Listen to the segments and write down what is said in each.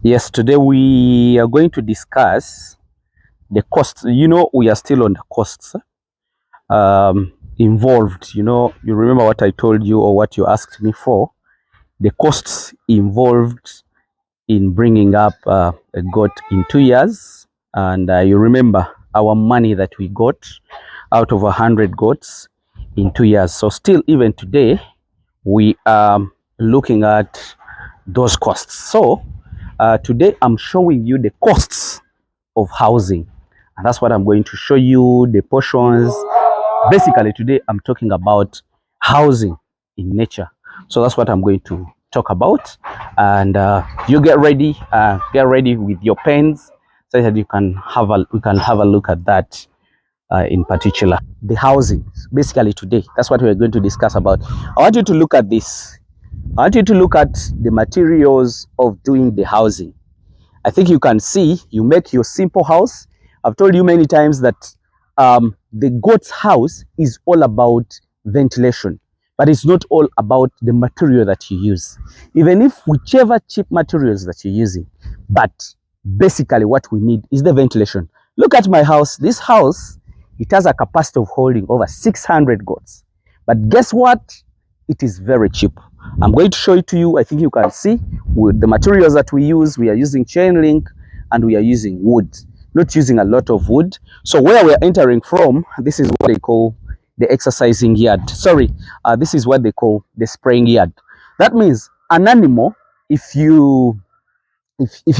Yes, today we are going to discuss the costs. We are still on the costs involved. You remember what I told you or what you asked me for? The costs involved in bringing up a goat in 2 years. And you remember our money that we got out of 100 goats in 2 years. So still, even today, we are looking at those costs. So today I'm showing you the costs of housing, and that's what I'm going to show you, the portions. Basically today I'm talking about housing in nature, so that's what I'm going to talk about. And you get ready with your pens so that we can have a look at that in particular. The housing, basically today, that's what we're going to discuss about. I want you to look at this. I want you to look at the materials of doing the housing. I think you can see you make your simple house. I've told you many times that the goat's house is all about ventilation, but it's not all about the material that you use. Even if whichever cheap materials that you're using, but basically what we need is the ventilation. Look at my house. This house, it has a capacity of holding over 600 goats. But guess what? It is very cheap. I'm going to show it to you. I think you can see with the materials that we use. We are using chain link and we are using wood, not using a lot of wood. So where we are entering from, this is what they call the exercising yard. Sorry, this is what they call the spraying yard. That means an animal, if you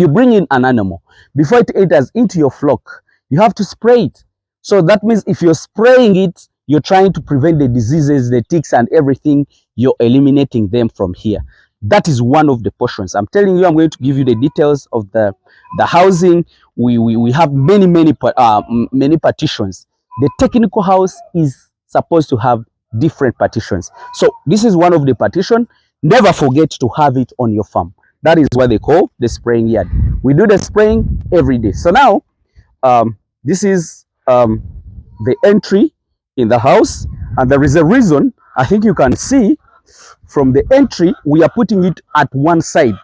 bring in an animal, before it enters into your flock, you have to spray it. So that means if you're spraying it, you're trying to prevent the diseases, the ticks and everything. You're eliminating them from here. That is one of the portions. I'm telling you, I'm going to give you the details of the housing. We have many partitions. The technical house is supposed to have different partitions. So this is one of the partition. Never forget to have it on your farm. That is what they call the spraying yard. We do the spraying every day. So now, this is the entry in the house, and there is a reason. I think you can see from the entry, we are putting it at one side.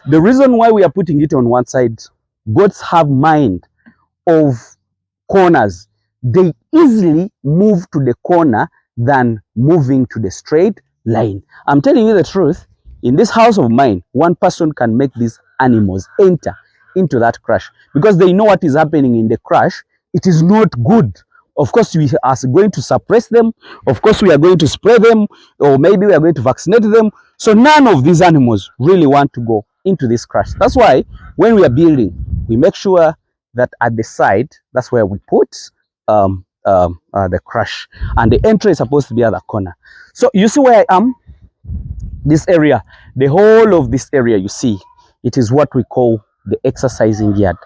The reason why we are putting it on one side, goats have mind of corners. They easily move to the corner than moving to the straight line. I'm telling you the truth. In this house of mine, one person can make these animals enter into that crash because they know what is happening in the crash. It is not good. Of course, we are going to suppress them. Of course, we are going to spray them, or maybe we are going to vaccinate them. So none of these animals really want to go into this crash. That's why when we are building, we make sure that at the side, that's where we put the crash, and the entry is supposed to be at the corner. So you see where I am? This area, the whole of this area, you see, it is what we call the exercising yard.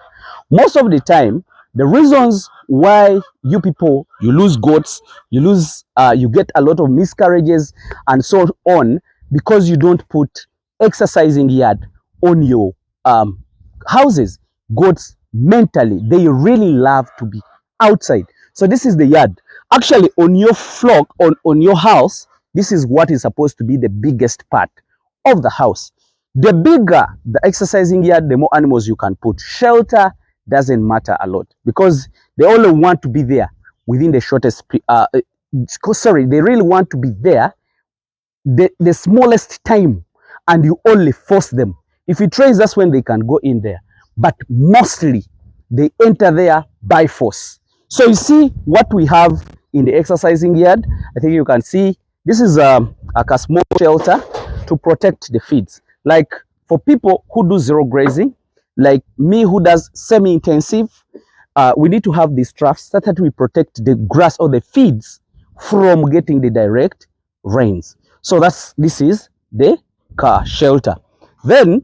Most of the time, the reasons why you people, you lose goats, you get a lot of miscarriages and so on, because you don't put exercising yard on your houses. Goats mentally, they really love to be outside. So this is the yard. Actually, on your flock, on your house, this is what is supposed to be the biggest part of the house. The bigger the exercising yard, the more animals you can put. Shelter doesn't matter a lot because they only want to be there within the shortest, they really want to be there the smallest time, and you only force them. If it rains, that's when they can go in there. But mostly, they enter there by force. So you see what we have in the exercising yard. I think you can see this is a small shelter to protect the feeds. Like for people who do zero grazing, like me who does semi-intensive, we need to have these troughs so that we protect the grass or the feeds from getting the direct rains. So this is the car shelter. Then,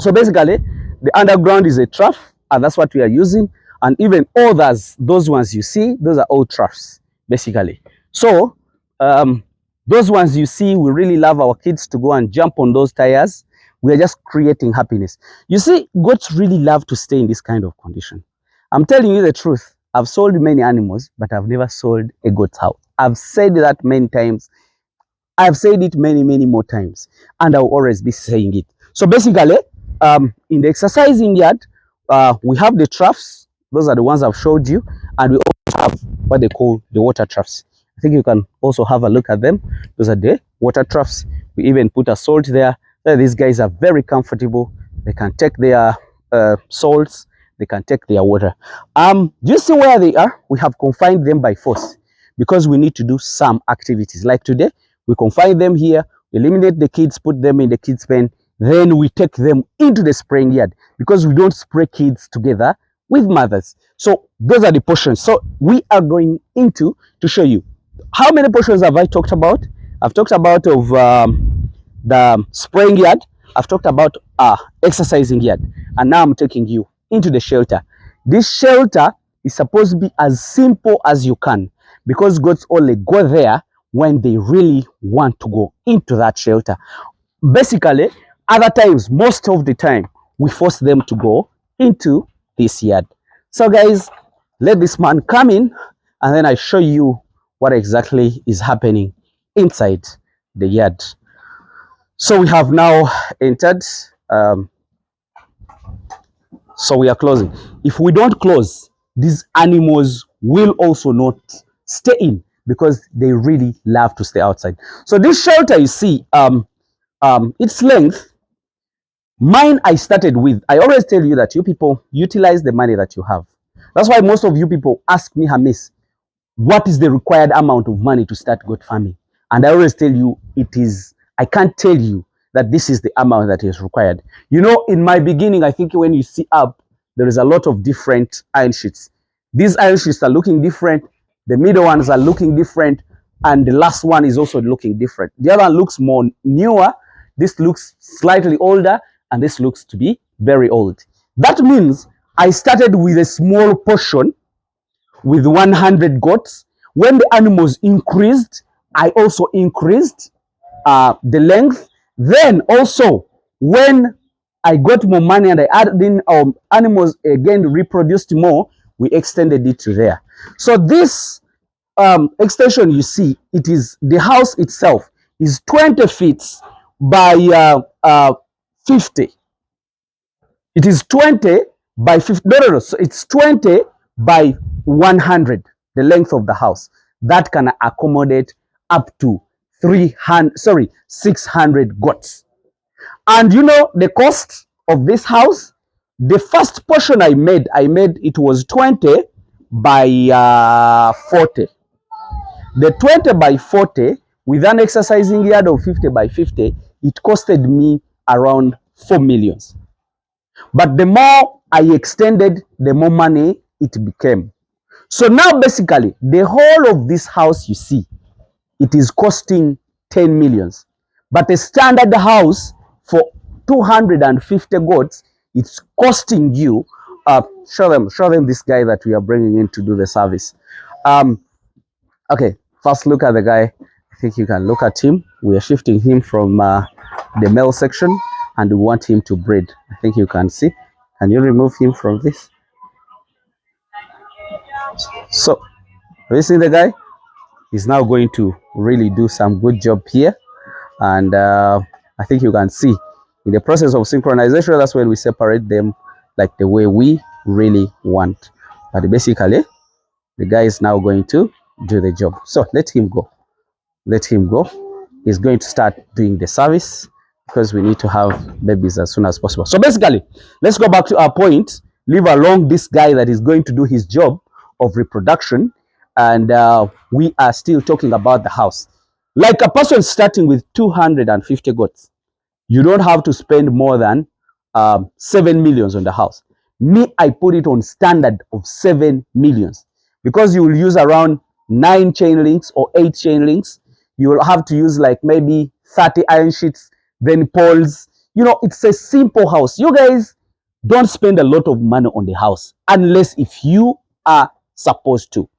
so basically, the underground is a trough, and that's what we are using. And even others, those ones you see, those are all troughs, basically. So, those ones you see, we really love our kids to go and jump on those tires. We are just creating happiness. You see, goats really love to stay in this kind of condition. I'm telling you the truth. I've sold many animals, but I've never sold a goat's house. I've said that many times. I've said it many more times, and I'll always be saying it. So basically, in the exercising yard, we have the troughs. Those are the ones I've showed you, and we also have what they call the water troughs. I think you can also have a look at them. Those are the water troughs. We even put a salt there. These guys are very comfortable. They can take their salts. They can take their water. Do you see where they are? We have confined them by force because we need to do some activities. Like today, we confine them here, eliminate the kids, put them in the kids' pen. Then we take them into the spraying yard because we don't spray kids together with mothers. So those are the portions. So we are going into to show you. How many portions have I talked about? I've talked about of the spraying yard. I've talked about exercising yard. And now I'm taking you into the shelter. This shelter is supposed to be as simple as you can because goats only go there when they really want to go into that shelter. Basically, other times, most of the time, we force them to go into this yard. So guys, let this man come in and then I show you what exactly is happening inside the yard. So we have now entered. So we are closing. If we don't close, these animals will also not stay in because they really love to stay outside. So this shelter you see, its length, mine I started with. I always tell you that you people utilize the money that you have. That's why most of you people ask me, Hamis, what is the required amount of money to start goat farming? And I always tell you I can't tell you that this is the amount that is required. You know, in my beginning, I think when you see up, there is a lot of different iron sheets. These iron sheets are looking different. The middle ones are looking different. And the last one is also looking different. The other one looks more newer. This looks slightly older. And this looks to be very old. That means I started with a small portion with 100 goats. When the animals increased, I also increased the length. Then also, when I got more money and I added in animals again reproduced more, we extended it to there. So this extension you see, it is the house itself is 20 feet by 50. It is 20 by 50. No. So it's 20 by 100, the length of the house. That can accommodate up to 600 goats. And you know the cost of this house? The first portion I made it was 20 by 40. The 20 by 40 with an exercising yard of 50 by 50, it costed me around 4 million. But the more I extended, the more money it became. So now basically, the whole of this house you see, it is costing 10 millions. But a standard house for 250 goats, it's costing you, show them this guy that we are bringing in to do the service. Okay, first look at the guy. I think you can look at him. We are shifting him from the male section and we want him to breed. I think you can see. Can you remove him from this? So, have you seen the guy? He's now going to really do some good job here. And I think you can see in the process of synchronization, that's when we separate them like the way we really want. But basically, the guy is now going to do the job. So let him go. Let him go. He's going to start doing the service because we need to have babies as soon as possible. So basically, let's go back to our point. Leave along this guy that is going to do his job of reproduction. And we are still talking about the house. Like a person starting with 250 goats, you don't have to spend more than 7 millions on the house. Me, I put it on standard of 7 millions because you will use around 9 chain links or 8 chain links. You will have to use like maybe 30 iron sheets, then poles. You know, it's a simple house. You guys don't spend a lot of money on the house unless if you are supposed to.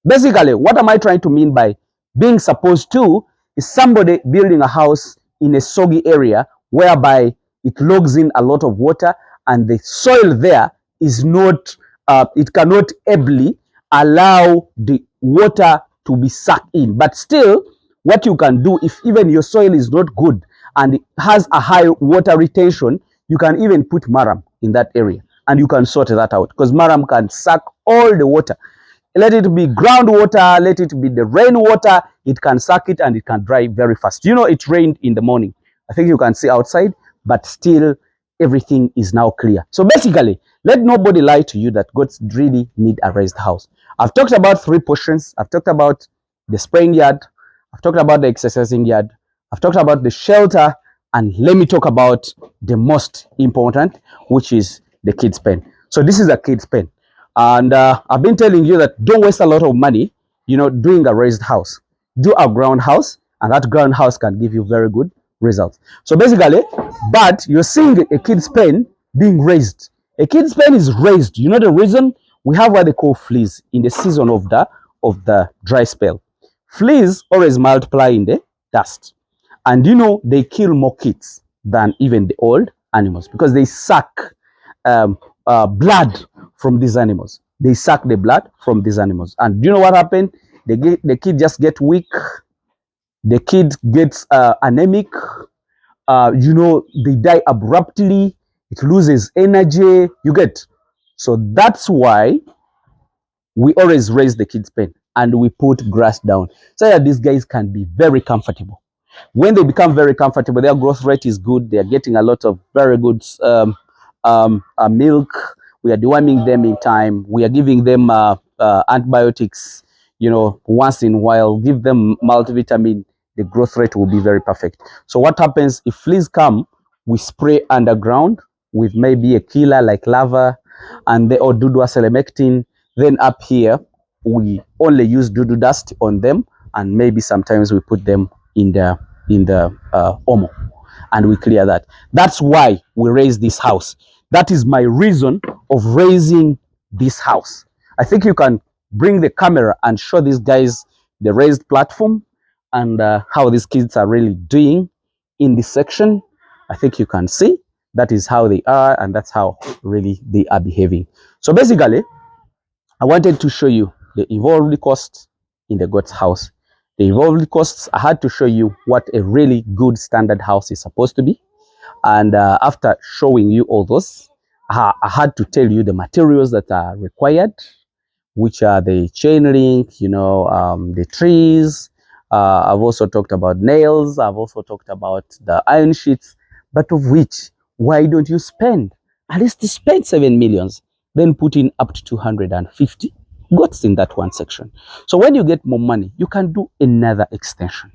Basically, what am I trying to mean by being supposed to is somebody building a house in a soggy area whereby it logs in a lot of water and the soil there is not, it cannot ably allow the water to be sucked in. But still, what you can do, if even your soil is not good and it has a high water retention, You can even put maram in that area and you can sort that out, because maram can suck all the water. Let it be groundwater, let it be the rainwater, it can suck it and it can dry very fast. You know, it rained in the morning. I think you can see outside, but still everything is now clear. So basically, let nobody lie to you that goats really need a raised house. I've talked about 3 portions. I've talked about the spraying yard, I've talked about the exercising yard, I've talked about the shelter, and let me talk about the most important, which is the kids' pen. So this is a kids' pen. And I've been telling you that don't waste a lot of money, you know, doing a raised house. Do a ground house, and that ground house can give you very good results. So basically, but you're seeing a kid's pen being raised. A kid's pen is raised. You know the reason? We have what they call fleas in the season of the dry spell. Fleas always multiply in the dust. And you know, they kill more kids than even the old animals because they suck blood from these animals. They suck the blood from these animals. And do you know what happened? The kid just get weak. The kid gets anemic. You know, they die abruptly. It loses energy. You get. So that's why we always raise the kids' pen and we put grass down so that these guys can be very comfortable. When they become very comfortable, their growth rate is good. They are getting a lot of very good milk. We are deworming them in time. We are giving them antibiotics, you know, once in a while. Give them multivitamin. The growth rate will be very perfect. So what happens if fleas come? We spray underground with maybe a killer like lava and or dudua selemectin. Then up here, we only use dudu dust on them, and maybe sometimes we put them in the omo, and we clear that. That's why we raise this house. That is my reason of raising this house. I think you can bring the camera and show these guys the raised platform and how these kids are really doing in this section. I think you can see that is how they are, and that's how really they are behaving. So basically, I wanted to show you the involved costs in the goat's house. The involved costs, I had to show you what a really good standard house is supposed to be. And after showing you all those, I had to tell you the materials that are required, which are the chain link, you know, the trees. I've also talked about nails. I've also talked about the iron sheets. But of which, why don't you spend? At least spend 7 millions, then put in up to 250 goats in that one section. So when you get more money, you can do another extension.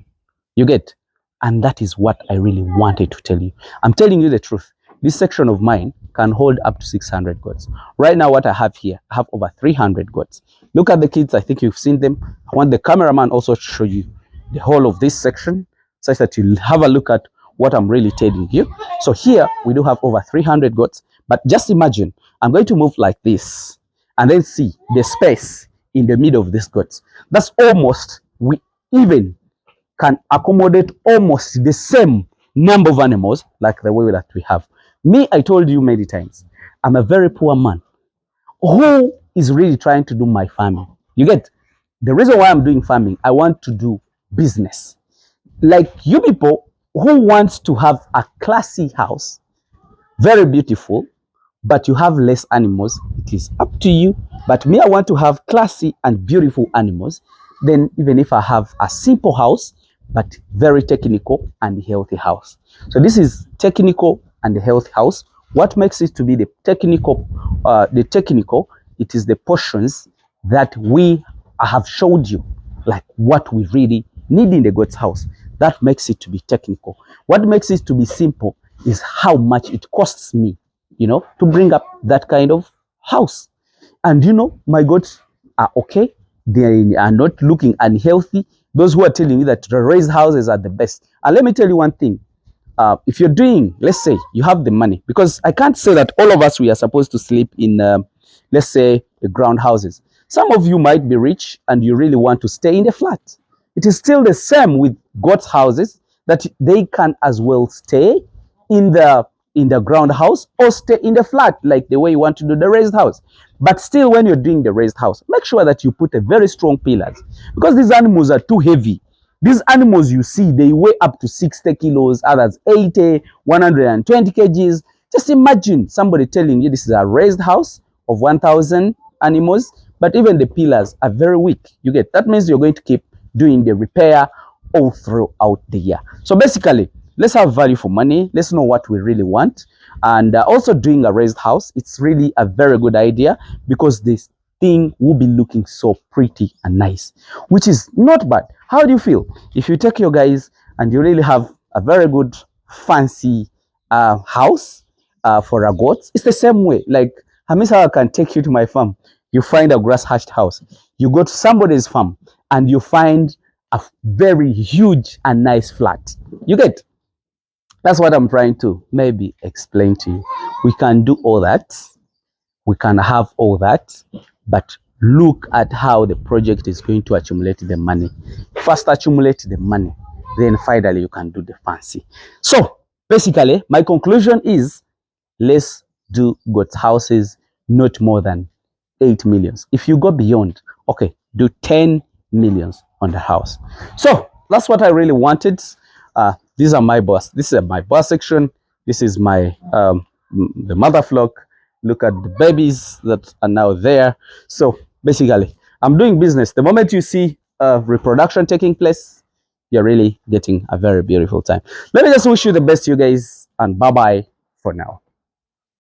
You get? And that is what I really wanted to tell you. I'm telling you the truth. This section of mine can hold up to 600 goats. Right now, what I have here, I have over 300 goats. Look at the kids. I think you've seen them. I want the cameraman also to show you the whole of this section, such that you'll have a look at what I'm really telling you. So here, we do have over 300 goats. But just imagine, I'm going to move like this and then see the space in the middle of these goats. That's almost, we even can accommodate almost the same number of animals like the way that we have. Me, I told you many times, I'm a very poor man who is really trying to do my farming. You get? The reason why I'm doing farming, I want to do business. Like you people who wants to have a classy house, very beautiful, but you have less animals, it is up to you. But me, I want to have classy and beautiful animals. Then even if I have a simple house, but very technical and healthy house. So this is technical and healthy house. What makes it to be the technical, it is the portions that we have showed you, like what we really need in the goat's house. That makes it to be technical. What makes it to be simple is how much it costs me, you know, to bring up that kind of house. And you know, my goats are okay. They are not looking unhealthy. Those who are telling you that the raised houses are the best. And let me tell you one thing. If you're doing, let's say you have the money, because I can't say that all of us, we are supposed to sleep in, let's say, the ground houses. Some of you might be rich and you really want to stay in the flat. It is still the same with goats houses, that they can as well stay in the ground house or stay in the flat, like the way you want to do the raised house. But still, when you're doing the raised house, make sure that you put a very strong pillars, because these animals are too heavy. These animals you see, they weigh up to 60 kilos, others 80, 120 kgs. Just imagine somebody telling you this is a raised house of 1,000 animals, but even the pillars are very weak. You get that means you're going to keep doing the repair all throughout the year. So basically, let's have value for money. Let's know what we really want. And also doing a raised house, it's really a very good idea because this thing will be looking so pretty and nice, which is not bad. How do you feel if you take your guys and you really have a very good fancy house for a goat? It's the same way. Like Hamisa can take you to my farm. You find a grass hatched house. You go to somebody's farm and you find a very huge and nice flat. You get? That's what I'm trying to maybe explain to you. We can do all that. We can have all that, but look at how the project is going to accumulate the money. First accumulate the money, then finally you can do the fancy. So basically my conclusion is, let's do goat houses not more than 8 millions. If you go beyond, okay, do 10 millions on the house. So that's what I really wanted. These are my boss. This is my boss section. This is my the mother flock. Look at the babies that are now there. So basically, I'm doing business. The moment you see reproduction taking place, you're really getting a very beautiful time. Let me just wish you the best, you guys, and bye bye for now.